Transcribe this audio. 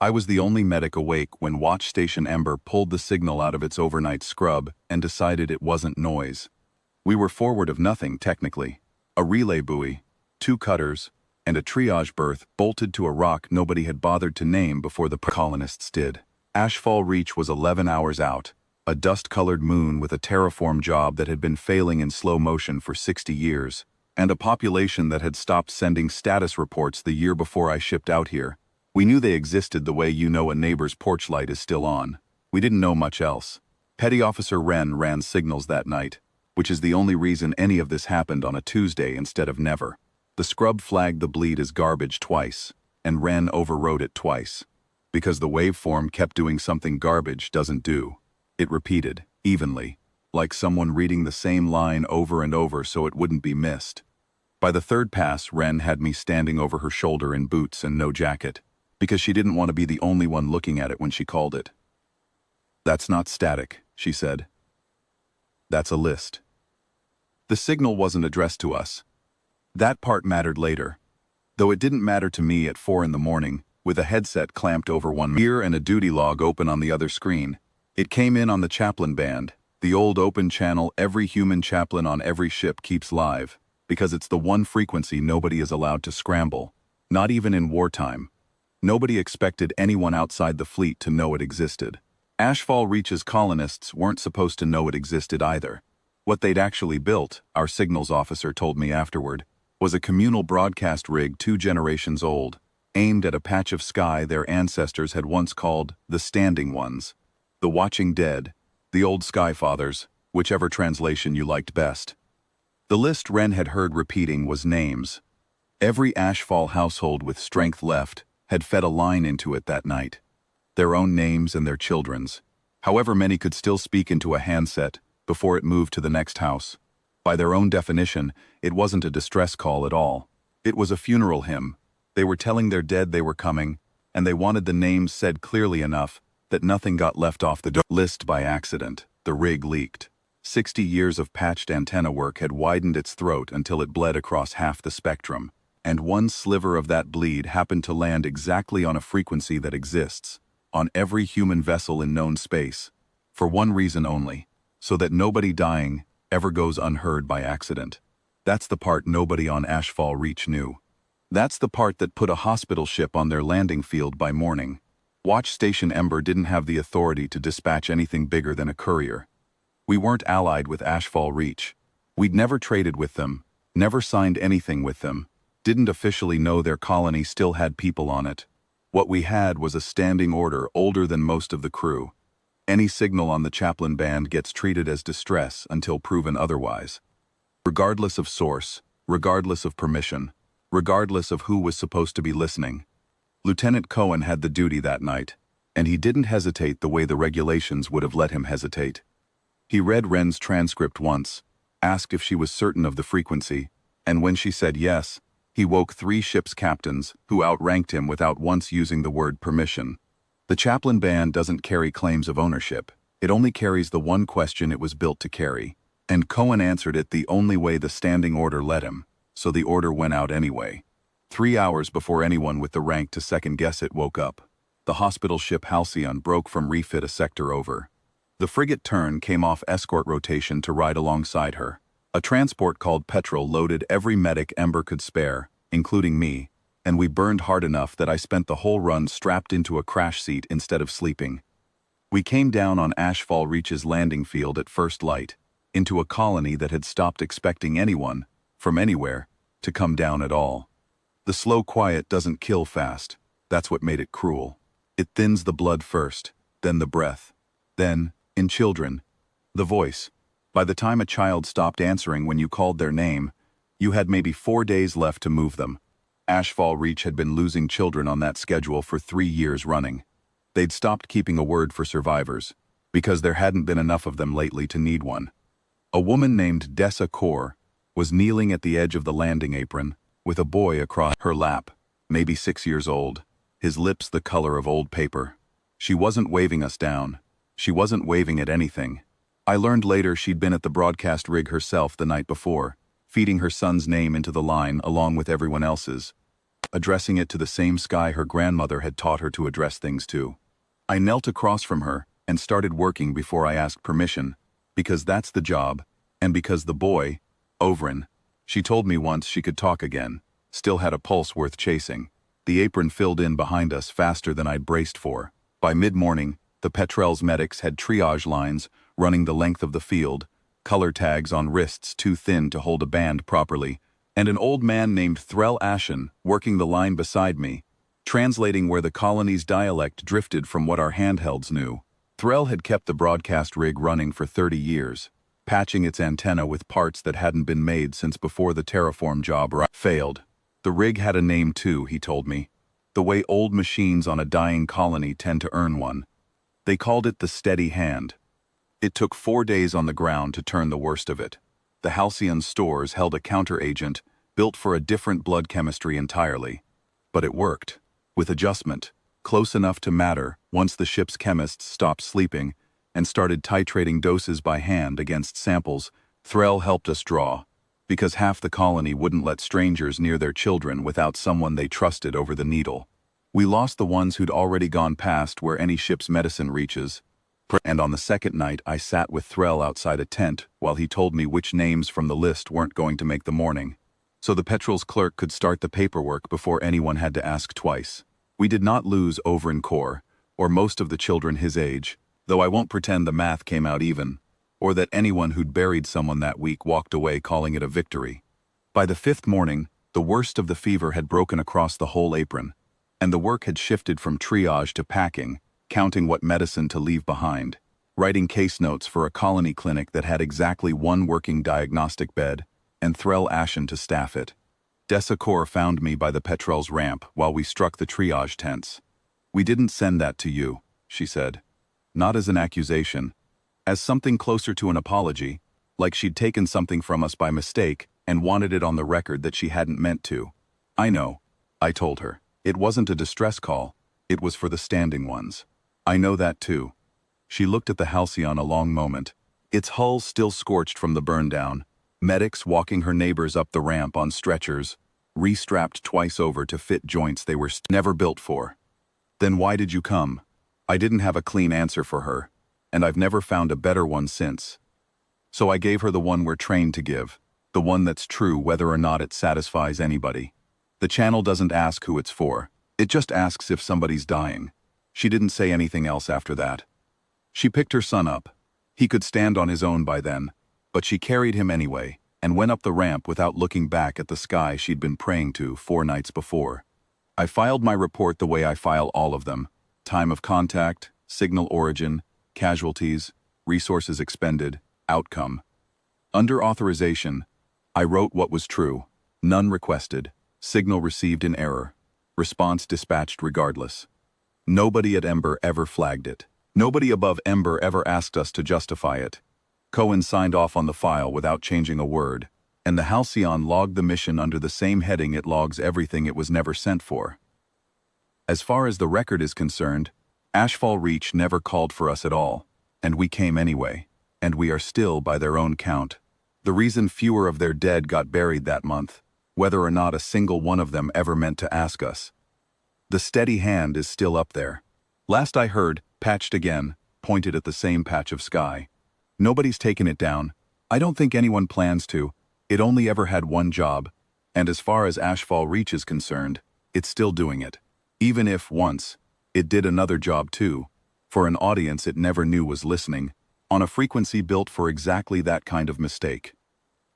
I was the only medic awake when Watch Station Ember pulled the signal out of its overnight scrub and decided it wasn't noise. We were forward of nothing, technically. A relay buoy, 2 cutters, and a triage berth bolted to a rock nobody had bothered to name before the colonists did. Ashfall Reach was 11 hours out, a dust-colored moon with a terraform job that had been failing in slow motion for 60 years, and a population that had stopped sending status reports the year before I shipped out here. We knew they existed the way you know a neighbor's porch light is still on. We didn't know much else. Petty Officer Wren ran signals that night, which is the only reason any of this happened on a Tuesday instead of never. The scrub flagged the bleed as garbage twice, and Wren overrode it twice. Because the waveform kept doing something garbage doesn't do. It repeated, evenly, like someone reading the same line over and over so it wouldn't be missed. By the third pass, Wren had me standing over her shoulder in boots and no jacket, because she didn't want to be the only one looking at it when she called it. "That's not static," she said. "That's a list." The signal wasn't addressed to us. That part mattered later, though it didn't matter to me at 4 in the morning, with a headset clamped over one ear and a duty log open on the other screen. It came in on the Chaplain-Band, the old open channel every human chaplain on every ship keeps live, because it's the one frequency nobody is allowed to scramble, not even in wartime. Nobody expected anyone outside the fleet to know it existed. Ashfall Reach's colonists weren't supposed to know it existed either. What they'd actually built, our signals officer told me afterward, was a communal broadcast rig 2 generations old, aimed at a patch of sky their ancestors had once called the Standing Ones, the Watching Dead, the Old Skyfathers, whichever translation you liked best. The list Wren had heard repeating was names. Every Ashfall household with strength left had fed a line into it that night. Their own names and their children's. However many could still speak into a handset before it moved to the next house. By their own definition, it wasn't a distress call at all. It was a funeral hymn. They were telling their dead they were coming, and they wanted the names said clearly enough that nothing got left off the list by accident. The rig leaked. 60 years of patched antenna work had widened its throat until it bled across half the spectrum, and one sliver of that bleed happened to land exactly on a frequency that exists, on every human vessel in known space, for one reason only, so that nobody dying ever goes unheard by accident. That's the part nobody on Ashfall Reach knew. That's the part that put a hospital ship on their landing field by morning. Watch Station Ember didn't have the authority to dispatch anything bigger than a courier. We weren't allied with Ashfall Reach. We'd never traded with them, never signed anything with them, didn't officially know their colony still had people on it. What we had was a standing order older than most of the crew. Any signal on the Chaplain-Band gets treated as distress until proven otherwise. Regardless of source, regardless of permission, regardless of who was supposed to be listening. Lieutenant Cohen had the duty that night, and he didn't hesitate the way the regulations would have let him hesitate. He read Wren's transcript once, asked if she was certain of the frequency, and when she said yes, he woke 3 ship's captains who outranked him without once using the word permission. The Chaplain-Band doesn't carry claims of ownership. It only carries the one question it was built to carry, and Cohen answered it the only way the standing order let him, so the order went out anyway. 3 hours before anyone with the rank to second-guess it woke up. The hospital ship Halcyon broke from refit a sector over. The frigate Tern came off escort rotation to ride alongside her. A transport called Petrel loaded every medic Ember could spare, including me, and we burned hard enough that I spent the whole run strapped into a crash seat instead of sleeping. We came down on Ashfall Reach's landing field at first light, into a colony that had stopped expecting anyone, from anywhere, to come down at all. The slow quiet doesn't kill fast. That's what made it cruel. It thins the blood first, then the breath. Then, in children, the voice. By the time a child stopped answering when you called their name, you had maybe 4 days left to move them. Ashfall Reach had been losing children on that schedule for 3 years running. They'd stopped keeping a word for survivors, because there hadn't been enough of them lately to need one. A woman named Dessa Kaur was kneeling at the edge of the landing apron, with a boy across her lap, maybe 6 years old, his lips the color of old paper. She wasn't waving us down. She wasn't waving at anything. I learned later she'd been at the broadcast rig herself the night before, feeding her son's name into the line along with everyone else's. addressing it to the same sky her grandmother had taught her to address things to. I knelt across from her and started working before I asked permission, because that's the job, and because the boy, Ovrin, she told me once she could talk again, still had a pulse worth chasing. The apron filled in behind us faster than I'd braced for. By mid-morning, the Petrel's medics had triage lines running the length of the field, color tags on wrists too thin to hold a band properly, and an old man named Threll Ashen working the line beside me, translating where the colony's dialect drifted from what our handhelds knew. Threll had kept the broadcast rig running for 30 years, patching its antenna with parts that hadn't been made since before the terraform job failed. The rig had a name too, he told me, the way old machines on a dying colony tend to earn one. They called it the Steady Hand. It took 4 days on the ground to turn the worst of it. The Halcyon stores held a counteragent built for a different blood chemistry entirely. But it worked, with adjustment, close enough to matter once the ship's chemists stopped sleeping and started titrating doses by hand against samples Threll helped us draw, because half the colony wouldn't let strangers near their children without someone they trusted over the needle. We lost the ones who'd already gone past where any ship's medicine reaches, and on the second night I sat with Threll outside a tent while he told me which names from the list weren't going to make the morning, so the Petrel's clerk could start the paperwork before anyone had to ask twice. We did not lose Ovrin Core, or most of the children his age, though I won't pretend the math came out even, or that anyone who'd buried someone that week walked away calling it a victory. By the 5th morning, the worst of the fever had broken across the whole apron, and the work had shifted from triage to packing, counting what medicine to leave behind, writing case notes for a colony clinic that had exactly one working diagnostic bed, and Threll Ashen to staff it. Desicor found me by the Petrel's ramp while we struck the triage tents. "We didn't send that to you," she said. Not as an accusation, as something closer to an apology, like she'd taken something from us by mistake and wanted it on the record that she hadn't meant to. "I know," I told her. "It wasn't a distress call, it was for the standing ones." "I know that too." She looked at the Halcyon a long moment, its hull still scorched from the burn down, medics walking her neighbors up the ramp on stretchers, restrapped twice over to fit joints they were never built for. "Then why did you come?" I didn't have a clean answer for her, and I've never found a better one since. So I gave her the one we're trained to give, the one that's true whether or not it satisfies anybody. The channel doesn't ask who it's for, it just asks if somebody's dying. She didn't say anything else after that. She picked her son up. He could stand on his own by then, but she carried him anyway, and went up the ramp without looking back at the sky she'd been praying to 4 nights before. I filed my report the way I file all of them: time of contact, signal origin, casualties, resources expended, outcome. Under authorization, I wrote what was true, none requested, signal received in error, response dispatched regardless. Nobody at Ember ever flagged it. Nobody above Ember ever asked us to justify it. Cohen signed off on the file without changing a word, and the Halcyon logged the mission under the same heading it logs everything it was never sent for. As far as the record is concerned, Ashfall Reach never called for us at all, and we came anyway, and we are still, by their own count, the reason fewer of their dead got buried that month, whether or not a single one of them ever meant to ask us. The Steady Hand is still up there. Last I heard, patched again, pointed at the same patch of sky. Nobody's taken it down. I don't think anyone plans to. It only ever had one job, and as far as Ashfall Reach is concerned, it's still doing it. Even if, once, it did another job too, for an audience it never knew was listening, on a frequency built for exactly that kind of mistake.